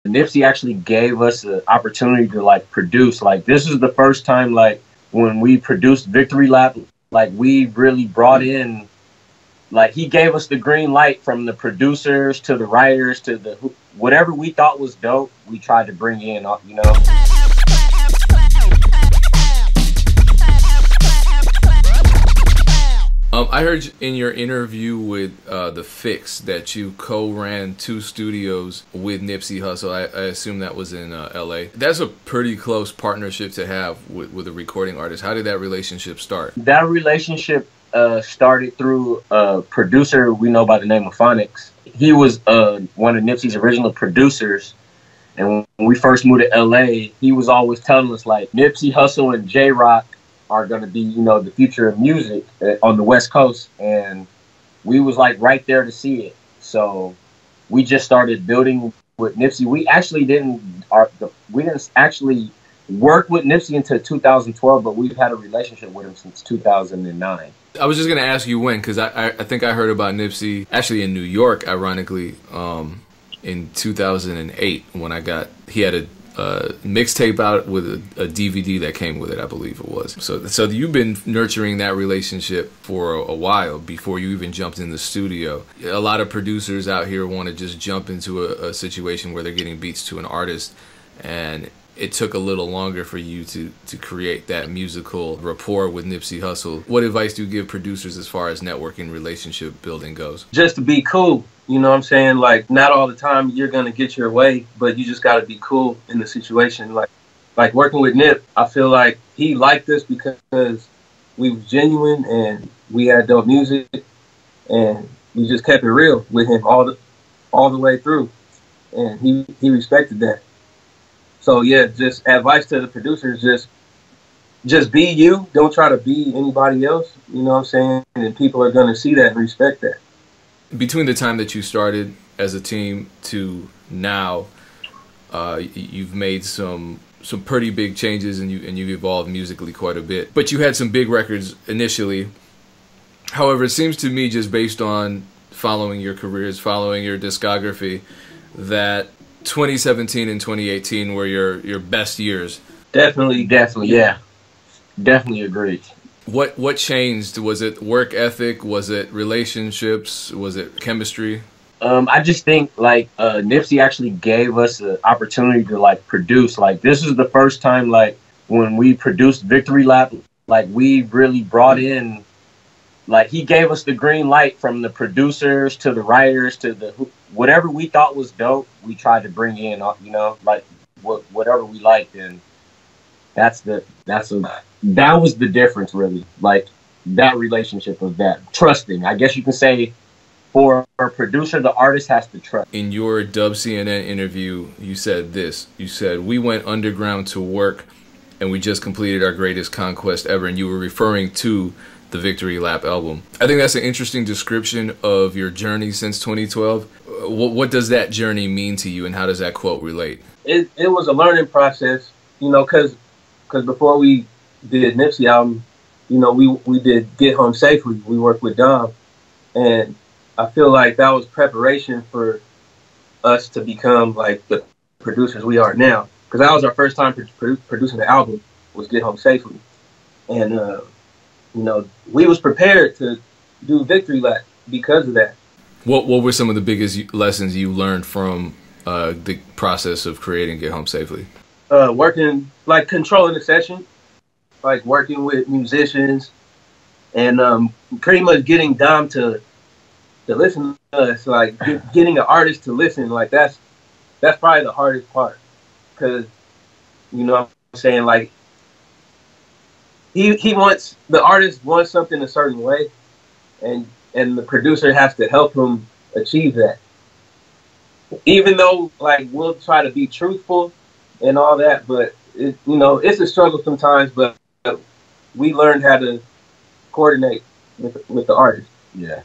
Nipsey actually gave us the opportunity to like produce. Like this is the first time like when we produced Victory Lap, like we really brought in, like he gave us the green light from the producers to the writers to the whatever we thought was dope. We tried to bring in, you know. I heard in your interview with The Fix that you co-ran 2 studios with Nipsey Hussle. I assume that was in LA. That's a pretty close partnership to have with a recording artist. How did that relationship start? That relationship started through a producer we know by the name of Phonics. He was one of Nipsey's original producers. And when we first moved to LA, he was always telling us like Nipsey Hussle and J-Rock are going to be, you know, the future of music on the West Coast. And we was like right there to see it. So we just started building with Nipsey. We actually didn't actually work with Nipsey until 2012, but we've had a relationship with him since 2009. I was just going to ask you when, because I think I heard about Nipsey actually in New York, ironically, in 2008 when he had a mixtape out with a DVD that came with it, I believe it was. So you've been nurturing that relationship for a while before you even jumped in the studio. A lot of producers out here want to just jump into a situation where they're getting beats to an artist, and it took a little longer for you to create that musical rapport with Nipsey Hussle. What advice do you give producers as far as networking, relationship building goes? Just to be cool. You know what I'm saying? Like, not all the time you're going to get your way, but you just got to be cool in the situation. Like working with Nip, I feel like he liked us because we was genuine and we had dope music, and we just kept it real with him all the way through. And he respected that. So yeah, just advice to the producers, just be you. Don't try to be anybody else. You know what I'm saying? And people are going to see that and respect that. Between the time that you started as a team to now, you've made some pretty big changes, and you've evolved musically quite a bit. But you had some big records initially. However, it seems to me, just based on following your careers, following your discography, that 2017 and 2018 were your best years. Definitely, yeah. Definitely agreed. What changed? Was it work ethic? Was it relationships? Was it chemistry? I just think like Nipsey actually gave us the opportunity to like produce. Like this is the first time like when we produced Victory Lap, like we really brought in, like he gave us the green light from the producers to the writers to the whatever we thought was dope. We tried to bring in, you know, like whatever we liked, and that was the difference, really. Like that relationship of that trusting. I guess you can say for a producer, the artist has to trust. In your Dub CNN interview, you said this. You said, "We went underground to work, and we just completed our greatest conquest ever." And you were referring to the Victory Lap album. I think that's an interesting description of your journey since 2012. What does that journey mean to you, and how does that quote relate? It was a learning process, you know, because before we did Nipsey album, you know, we did Get Home Safely. We worked with Dom, and I feel like that was preparation for us to become like the producers we are now. Because that was our first time producing the album, was Get Home Safely, and you know, we was prepared to do Victory Lap because of that. What were some of the biggest lessons you learned from the process of creating Get Home Safely? Working, like controlling the session, like working with musicians, and pretty much getting Dom to listen to us, like getting an artist to listen. Like that's probably the hardest part, because you know what I'm saying, like the artist wants something a certain way, and the producer has to help him achieve that. Even though like we'll try to be truthful and all that, but you know, it's a struggle sometimes, but we learned how to coordinate with the artist. Yeah.